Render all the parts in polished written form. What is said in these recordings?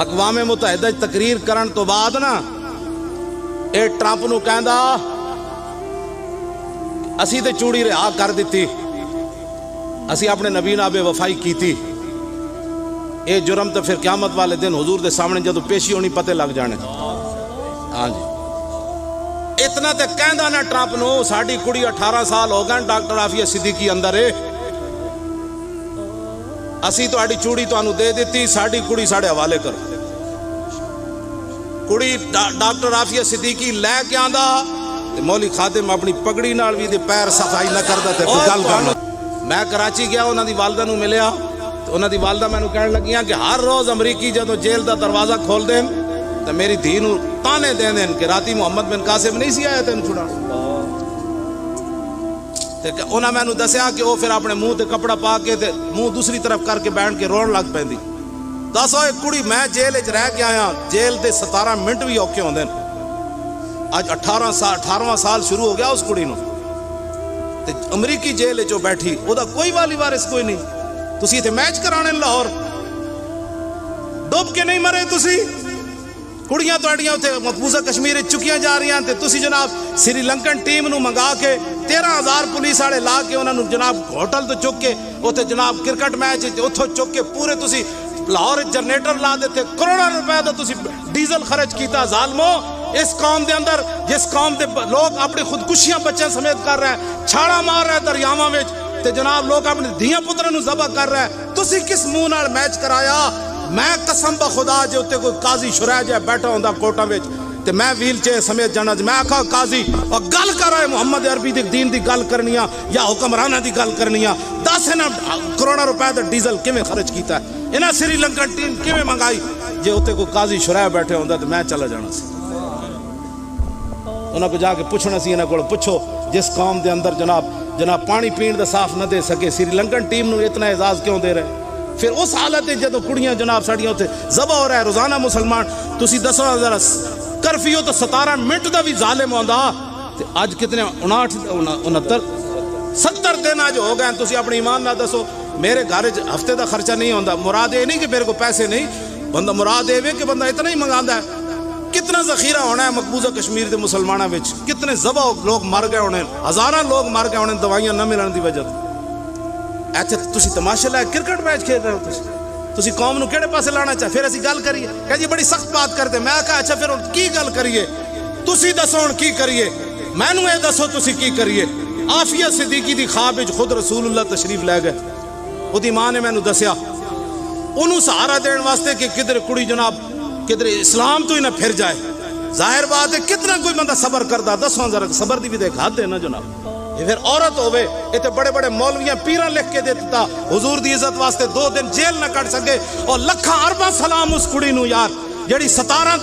اقوام متحدہ تقریر کرن تو بعد نا اے ٹرمپ نو کہندا اسی تے چوڑی رہا کر دیتی، اسی اپنے نبی نال بے وفائی کیتی، اے جرم تو پھر قیامت والے دن حضور دے سامنے جدو پیشی ہونی پتے لگ جانے۔ ہاں جی اتنا تے کہندا نا ٹرمپ نو ساڈی کڑی 18 سال ہو گئے ڈاکٹر عافیہ صدیقی اندر ہے، اسی تہاڈی چوڑی تانوں دے دیتی، ساڈی کڑی ساڈے حوالے کرو۔ کڑی ڈاکٹر عافیہ صدیقی لے کے آندا تے مولی خادم اپنی پگڑی نال بھی دے پیر صفائی نہ کردا تے کوئی گل کرنا۔ میں کراچی گیا، انہاں دی والدہ نو ملیا تے انہاں دی والدہ مینوں کہن لگیاں کہ ہر روز امریکی جدوں جیل دا دروازہ کھول دین تے میری دھی نو تانے دین کہ راتی محمد بن قاسم نہیں سی آیا تینوں چھڑا۔ تے انہاں مینوں دسیا کہ او پھر اپنے منہ تے کپڑا پا کے تے منہ دوسری طرف کر کے بیٹھ کے رون لگ پیندی۔ دسو ایک کڑی میں جیل وچ رہ کے آیا، جیل دے 17 منٹ بھی اوکھے ہوندے، اج 18واں سال شروع ہو گیا اس کڑی نو، تے امریکی جیل وچ بیٹھی، او دا کوئی والی وارث کوئی نہیں۔ تسی تے میچ کرانے لاہور ڈوب کے نہیں مرے، تسی کڑیاں تہاڈیاں اوتھے مقبوضہ کشمیر وچ چکیاں جا رہی ہیں تے تسی جناب سری لنکن ٹیم نو منگا کے 13,000 پولیس والے لا کے انہاں نو جناب ہوٹل تو چک کے اوتھے جناب کرکٹ میچ اوتھوں چک کے پورے تسی لاہور جنریٹر لا دیتے، کروڑاں روپے دا تسی ڈیزل خرچ کیتا۔ ظالمو اس قوم دے اندر جس قوم دے لوگ اپنی خودکشیاں بچوں سمیت کر رہے ہیں، چھاڑا مار رہے ہیں دریاواں وچ تے جناب لوگ اپنے دھیاں پتراں نو ذبح کر رہے ہیں، تسی کس منہ نال میچ کرایا؟ میں قسم بخدا جے اوتے کوئی قاضی شرح جا بیٹھا ہوندا کوٹاں وچ تے میں ویل چیئر سمیت جانا، میں آکھا قاضی اور گل کر رہے محمد عربی دی دین دی گل کرنی یا حکمرانہ دی گل کرنی، دس انہاں کروڑاں روپے دا ڈیزل کیویں خرچ کیتا ہے، انہاں سری لنکن ٹیم کیویں منگائی؟ جے اوتے کوئی قاضی شرح بیٹھے ہوندا تے میں چلا جانا سی، انہاں کو جا کے پوچھنا سی، انہاں کول پوچھو جس قوم دے اندر جناب پانی پین دا صاف نہ دے سکے، سری لنکن ٹیم نو اتنا اعزاز کیوں دے رہے؟ پھر اس حالت جدو کڑیاں جناب ساڑیاں ہوتے ذبح ہو رہا ہے روزانہ مسلمان، تسی دسو ذرا کرفیو تو 17 منٹ دا بھی ظالم ہوندا تے اج کتنے 69 70 دن اج ہو گئے، تسی اپنی ایمان نہ دسو میرے گھر ہفتے دا خرچہ نہیں ہوندا، مراد یہ نہیں کہ میرے کو پیسے نہیں، بندہ مراد یہ کہ بندہ اتنا ہی منگاندا ہے۔ کتنا ذخیرہ ہونا ہے مقبوضہ کشمیر دے مسلمانوں وچ، کتنے ذبح لوگ مر گئے ہونے، ہزاراں لوگ مر گئے ہونے دوائیاں نہ ملن دی وجہ تے۔ اچھا تسی تماشا لائے کرکٹ میچ کھیل رہے ہو، تسی قوم نو کیڑے پاسے لانا چاہ؟ پھر اسی گل کریے کہ جی بڑی سخت بات کرتے، میں کہا اچھا پھر کی گل کریے؟ تسی دسو ہن کی کریے، مینوں اے دسو تسی کی کریے؟ عافیہ صدیقی دی خواب وچ خود رسول اللہ تشریف لے گئے، اودی ماں نے مینوں دسیا انہوں سہارا دین واسطے کہ کدھر کڑی جناب کدھر اسلام تو ہی نہ پھر جائے۔ ظاہر بات ہے کتنا کوئی بندہ صبر کردا، دسو ذرا صبر دی بھی دیکھ حد ہے نا جناب۔ یہ پھر عورت ہوئے یہ بڑے بڑے مولویاں پیراں لکھ کے دیتا حضور دی عزت واسطے 2 دن جیل نہ کٹ سکے، اور لکھاں ارباں سلام اس کڑی نو یار جڑی 17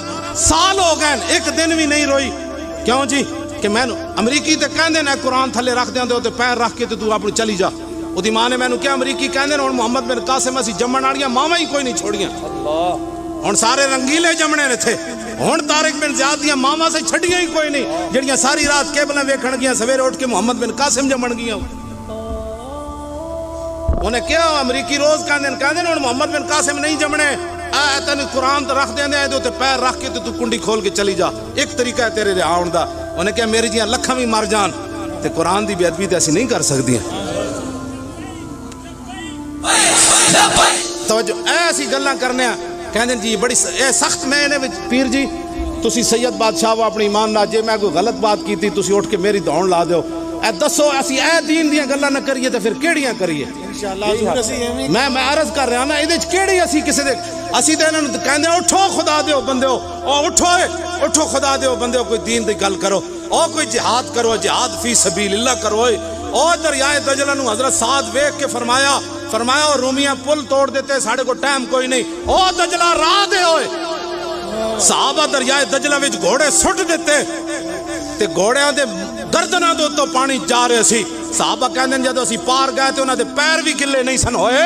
سال ہو گئے ایک دن بھی نہیں روئی۔ کیوں جی؟ کہ میں امریکی تے کہندے نے قرآن تھلے رکھ دیندے تے پیر رکھ کے تے تو اپنی چلی جا۔ اودی ماں نے مینوں کیا امریکی کہندے نے ہن محمد بن قاسم اسی جمن والیاں ماواں ہی کوئی نہیں چھوڑیاں، ہن سارے رنگیلے جمنے نے تھے، ہن طارق بن زیاد دیاں ماواں سے چھڈیاں ہی کوئی نہیں جڑیاں ساری رات کیبلاں ویکھن گیاں، سویرے اٹھ کے محمد بن قاسم جمن گیاں۔ انہیں کیا امریکی روز کہندے ہن محمد بن قاسم نہیں جمنے، تینوں قرآن تو رکھ دیندے تے پیر رکھ کے تو کنڈی کھول کے چلی جا، ایک طریقہ ہے تیرے رہا ہون دا۔ انہیں کیا میری جیاں لکھاں بھی مر جان تے قرآن دی بے ادبی تے اسی نہیں کر سکدیاں۔ توجہ ایسی گلاں کرنے کہندے جی بڑی اے سخت میں نے پیر جی تسی سید بادشاہ وہ اپنی ایمان نہ جے میں کوئی غلط بات کیتی تسی اٹھ کے میری دوڑ لا دیو، اے دسو اسی اے دین دیاں گلاں نہ کریے تے پھر کیڑیاں کریے؟ انشاءاللہ میں عرض کر رہا نا ایدے وچ کیڑی اسی کسے دے اسی تے انہاں نوں کہندے اٹھو خدا دیو بندیو، او اٹھو خدا دیو بندیو، کوئی دین دی گل کرو، او کوئی جہاد کرو، جہاد فی سبیل اللہ کرو۔ او دریائے دجلہ نو حضرت سعد ویکھ کے فرمایا اور رومیاں پل توڑ دیتے، ساڑھے کو ٹائم کوئی نہیں، او دجلہ راہ دے ہوئے صحابہ دریائے دجلہ وچ گھوڑے سٹ دیتے تے گھوڑیاں دے گردناں دے تو پانی جا رہے سی، صحابہ کہندے جدوں اسی پار گئے تے انہاں دے پیر بھی گلے نہیں سن ہوئے۔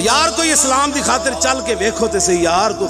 یار کوئی اسلام دی خاطر چل کے ویکھو تے صحیح یار کو